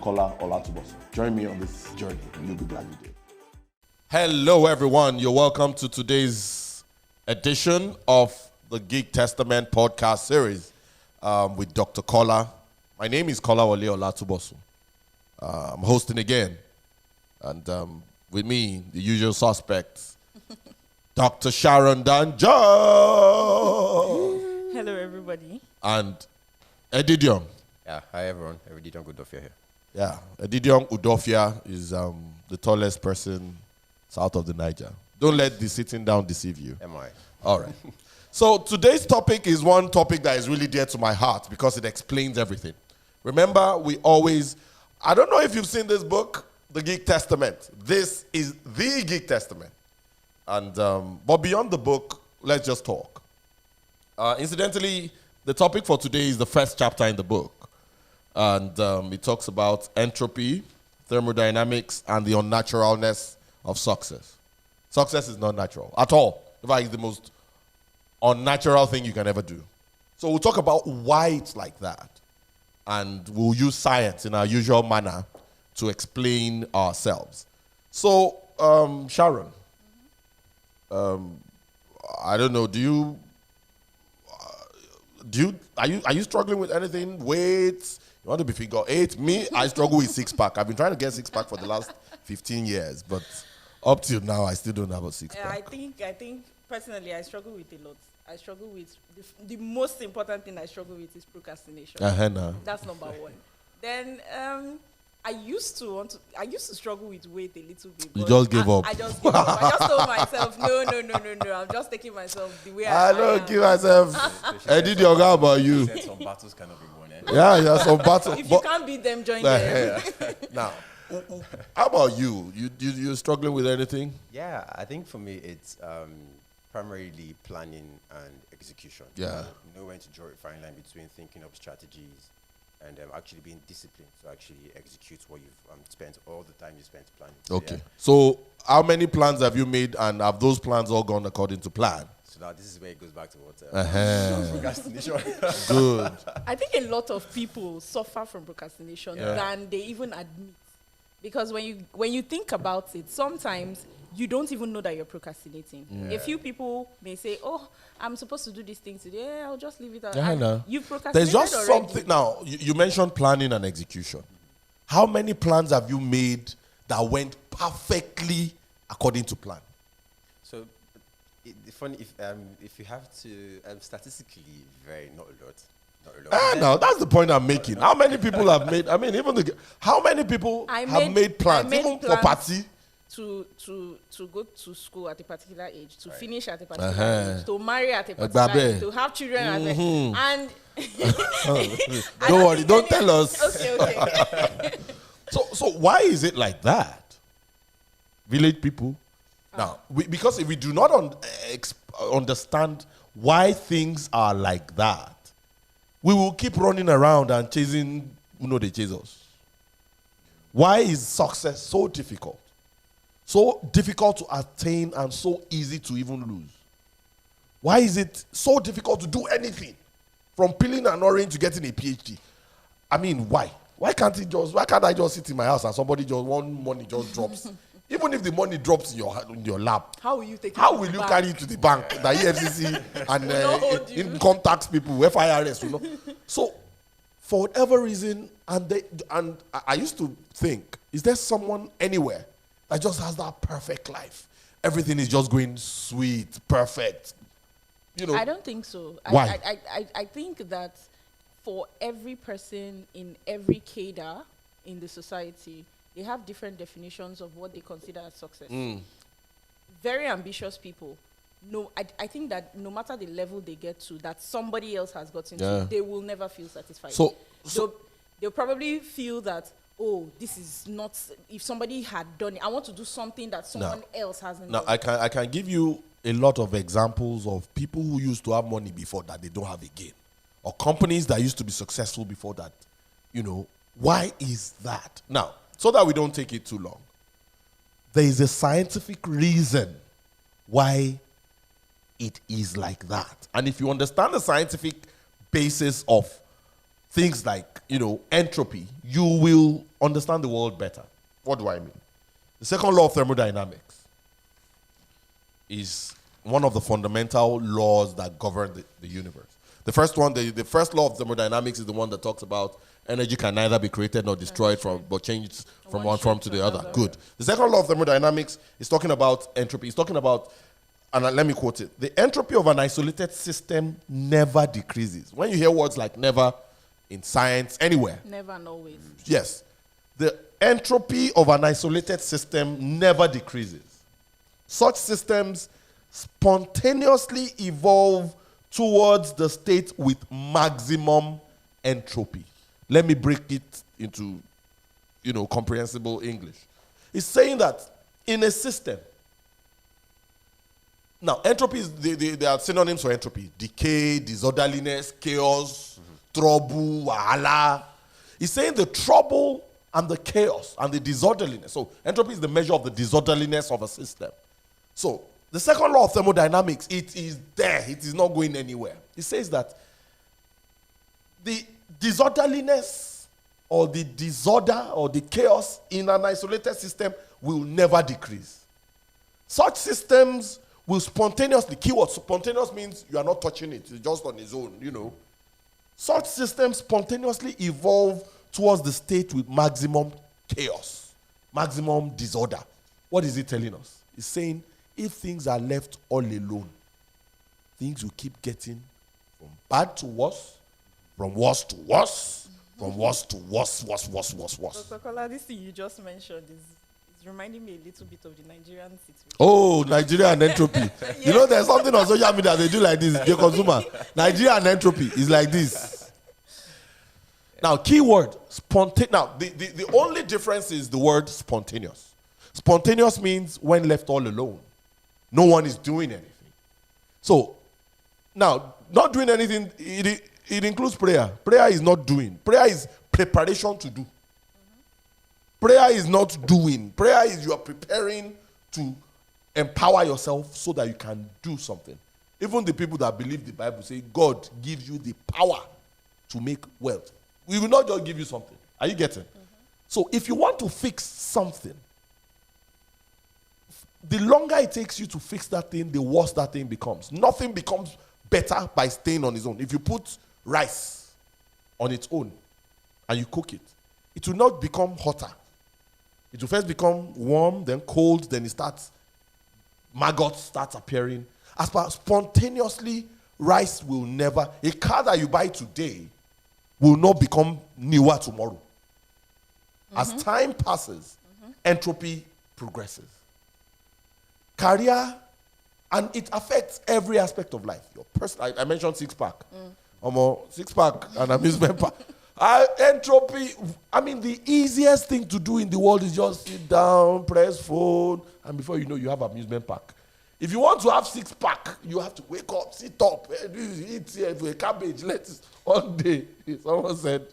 Kola Olatubosu. Join me on this journey. You'll be glad you did. Hello, everyone. You're welcome to today's edition of the Geek Testament podcast series with Dr. Kola. My name is Kola Olatubosu. I'm hosting again. And with me, the usual suspects, Dr. Sharon Danjo. Hello, everybody. And Edidion. Yeah, hi everyone. Edidion Udofia here. Yeah, Edidion Udofia is the tallest person south of the Niger. Don't let the sitting down deceive you. Am I? All right. So today's topic is one topic that is really dear to my heart because it explains everything. Remember, I don't know if you've seen this book, The Geek Testament. This is the Geek Testament. And but beyond the book, let's just talk. Incidentally, the topic for today is the first chapter in the book. And it talks about entropy, thermodynamics, and the unnaturalness of success. Success is not natural at all. In fact, it's the most unnatural thing you can ever do. So we'll talk about why it's like that. And we'll use science in our usual manner to explain ourselves. So, Sharon, I don't know, are you struggling with anything? Weights? You want to be figure 8? Me, I struggle with 6-pack. I've been trying to get 6-pack for the last 15 years, but up till now, I still don't have a 6-pack. I think personally, I struggle with a lot. I struggle with the most important thing I struggle with is procrastination. That's number one. Then I used to struggle with weight a little bit. You just gave up. I just gave up. I just told myself, no. I'm just taking myself the way I don't give myself. I did your guy about you. Some battles cannot be won. Yeah, some battles. If you can't beat them, join them. Now, how about you? You struggling with anything? Yeah, I think for me it's primarily planning and execution. Yeah. Know when to draw a fine line between thinking of strategies and actually being disciplined to actually execute what you've spent all the time you spent planning. Okay. So how many plans have you made, and have those plans all gone according to plan? So now this is where it goes back to what procrastination. procrastination. Good. I think a lot of people suffer from procrastination than they even admit. Because when you think about it, sometimes you don't even know that you're procrastinating. A few people may say, "Oh, I'm supposed to do this thing today. I'll just leave it out." No. You've procrastinated There's just already. something. Now, you mentioned planning and execution. How many plans have you made that went perfectly according to plan? So, funny if you have to statistically, not a lot. No, that's the point I'm making. How many people have made? I mean, how many people have made plans, even for party? To go to school at a particular age, to finish at a particular age, to marry at a particular age, to have children and don't worry, don't tell us. Okay. So why is it like that? Village people. Now, because if we do not understand why things are like that, we will keep running around and chasing they chase us. Why is success so difficult? So difficult to attain and so easy to even lose? Why is it so difficult to do anything? From peeling an orange to getting a PhD. I mean, why? Why can't I just sit in my house and somebody one money just drops? Even if the money drops in your lap, how will you take it? How will you carry it to the bank? The EFCC and income tax people, FIRS, So, for whatever reason, and I used to think, is there someone anywhere that just has that perfect life? Everything is just going sweet, perfect. I don't think so. Why? I think that for every person in every cadre in the society, they have different definitions of what they consider as success. Very ambitious people. No, I think that no matter the level they get to, that somebody else has gotten to, they will never feel satisfied. So they'll probably feel that, oh, this is not, if somebody had done it, I want to do something that someone else hasn't done. Now, I can give you a lot of examples of people who used to have money before that they don't have again. Or companies that used to be successful before that. Why is that? Now, so that we don't take it too long, there is a scientific reason why it is like that. And if you understand the scientific basis of things like, entropy, you will understand the world better. What do I mean? The second law of thermodynamics is one of the fundamental laws that govern the universe. The first one, the first law of thermodynamics is the one that talks about energy can neither be created nor destroyed but changed from one form to the other. Good. The second law of thermodynamics is talking about entropy. It's talking about, and let me quote it, the entropy of an isolated system never decreases. When you hear words like never in science, anywhere. Never and always. Yes. The entropy of an isolated system never decreases. Such systems spontaneously evolve towards the state with maximum entropy. Let me break it into, comprehensible English. It's saying that in a system, now entropy is, they are synonyms for entropy: decay, disorderliness, chaos, trouble, wahala. It's saying the trouble and the chaos and the disorderliness. So entropy is the measure of the disorderliness of a system. So the second law of thermodynamics, it is there. It is not going anywhere. It says that the disorderliness or the disorder or the chaos in an isolated system will never decrease. Such systems will spontaneously, keyword spontaneous means you are not touching it, it's just on its own, Such systems spontaneously evolve towards the state with maximum chaos, maximum disorder. What is it telling us? It's saying if things are left all alone, things will keep getting from bad to worse, from worse to worse, from worse to worse. Dr. Kola, this thing you just mentioned is reminding me a little bit of the Nigerian situation. Oh, Nigeria and entropy. There's something on social media they do like this. The consumer. Nigeria and entropy is like this. Now, keyword, spontaneous. Now, the only difference is the word spontaneous. Spontaneous means when left all alone. No one is doing anything. So, now, not doing anything, it includes prayer. Prayer is not doing. Prayer is preparation to do. Prayer is not doing. Prayer is you are preparing to empower yourself so that you can do something. Even the people that believe the Bible say God gives you the power to make wealth. We will not just give you something. Are you getting? So if you want to fix something, the longer it takes you to fix that thing, the worse that thing becomes. Nothing becomes better by staying on its own. If you put rice on its own and you cook it, it will not become hotter. It will first become warm, then cold, then maggots start appearing. As per spontaneously, rice will never, a car that you buy today will not become newer tomorrow. As time passes, entropy progresses. Career, and it affects every aspect of life. Your I mentioned six-pack. Six-pack and amusement park. Entropy, the easiest thing to do in the world is just sit down, press phone, and before you know, you have amusement park. If you want to have six-pack, you have to wake up, sit up, eat a cabbage, lettuce. One day, someone said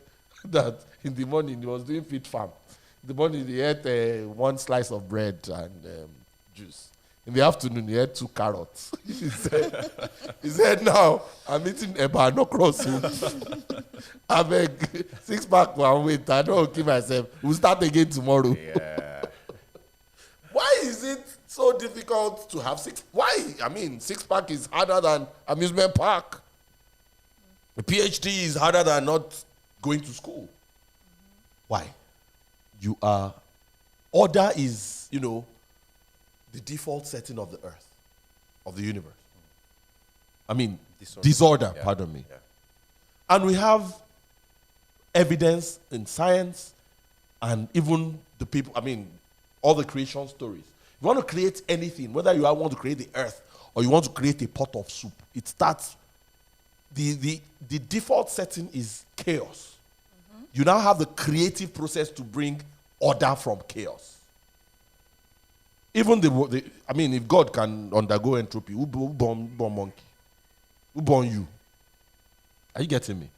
that in the morning he was doing fit farm. In the morning he ate one slice of bread and juice. In the afternoon, he had 2 carrots. he said, now, I'm eating eba, no cross soup. I beg, 6-pack one wait, I don't kill myself. We'll start again tomorrow. Yeah. Why is it so difficult to have 6? Why? 6-pack is harder than amusement park. The PhD is harder than not going to school. Why? Order is, the default setting of the earth, of the universe. Disorder, yeah. Pardon me. Yeah. And we have evidence in science and even the people, all the creation stories. If you want to create anything, whether you want to create the earth or you want to create a pot of soup, it starts, the default setting is chaos. You now have the creative process to bring order from chaos. Even if God can undergo entropy, who born monkey? Who born you? Are you getting me?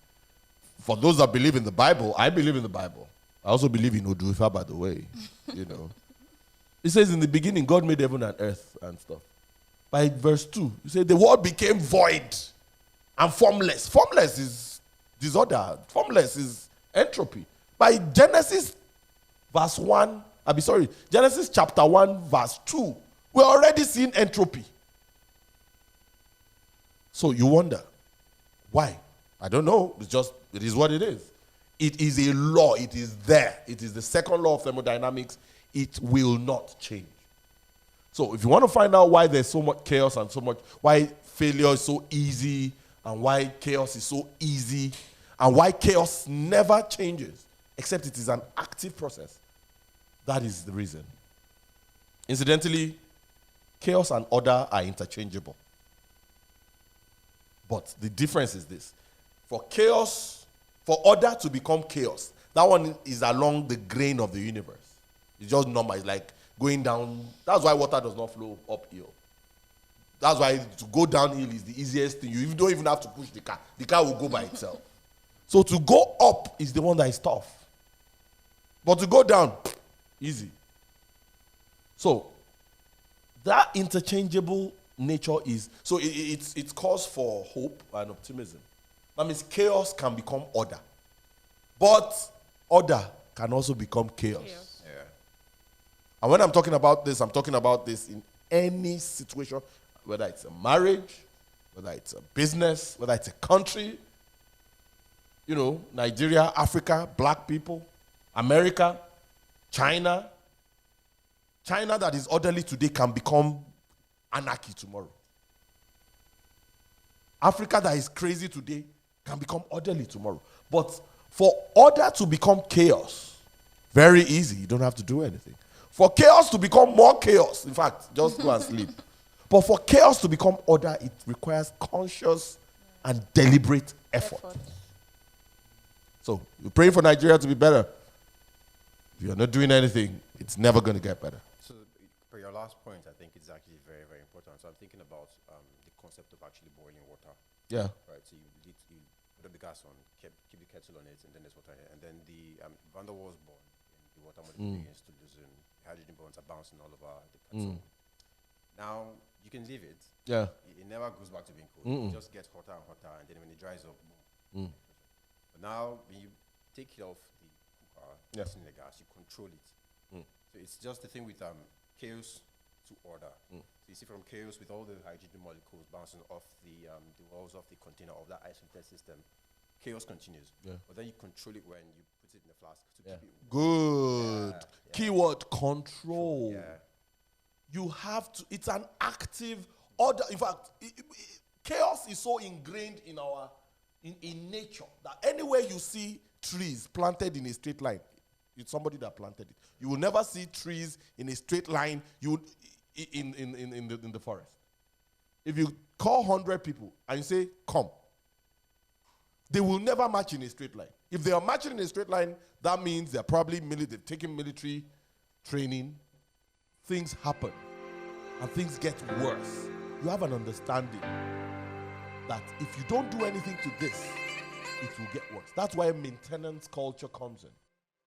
For those that believe in the Bible, I believe in the Bible. I also believe in Oduifa, by the way. It says in the beginning, God made heaven and earth and stuff. By verse 2, you say the world became void and formless. Formless is disorder. Formless is entropy. By Genesis Genesis chapter 1, verse 2, we're already seeing entropy. So you wonder, why? I don't know. It is what it is. It is a law. It is there. It is the second law of thermodynamics. It will not change. So if you want to find out why there's so much chaos and why failure is so easy and why chaos is so easy and why chaos never changes, except it is an active process, that is the reason. Incidentally, chaos and order are interchangeable. But the difference is this. For order to become chaos, that one is along the grain of the universe. It's just normal. It's like going down. That's why water does not flow uphill. That's why to go downhill is the easiest thing. You don't even have to push the car. The car will go by itself. So to go up is the one that is tough. But to go down, easy. So that interchangeable nature is, so it's cause for hope and optimism. That means chaos can become order. But order can also become chaos. Yeah. And when I'm talking about this in any situation, whether it's a marriage, whether it's a business, whether it's a country, Nigeria, Africa, black people, America, China. China that is orderly today can become anarchy tomorrow. Africa that is crazy today can become orderly tomorrow. But for order to become chaos, very easy. You don't have to do anything. For chaos to become more chaos, in fact, just go and sleep. But for chaos to become order, it requires conscious and deliberate effort. So you're praying for Nigeria to be better. If you're not doing anything, it's never going to get better. So for your last point, I think it's actually very, very important. So I'm thinking about the concept of actually boiling water. Yeah. Right. So you put up the gas on, keep the kettle on it, and then there's water here. And then the Van der Waals born, and the water molecule begins to loosen. Hydrogen bonds are bouncing all over the kettle. Now you can leave it. Yeah. It never goes back to being cold. It just gets hotter and hotter, and then when it dries up, boom. But now when you take it off the cooker, using the gas, you control it. So it's just the thing with chaos to order. So you see from chaos with all the hydrogen molecules bouncing off the walls of the container of that isolated system, chaos continues. Yeah. But then you control it when you put it in the flask to keep it warm. Good. Keyword control. Yeah. You have to, it's an active order. In fact, chaos is so ingrained in nature that anywhere you see trees planted in a straight line, it's somebody that planted it. You will never see trees in a straight line in the forest. If you call 100 people and you say, come, they will never march in a straight line. If they are marching in a straight line, that means they're probably they've taken military training. Things happen and things get worse. You have an understanding that if you don't do anything to this, it will get worse. That's why maintenance culture comes in.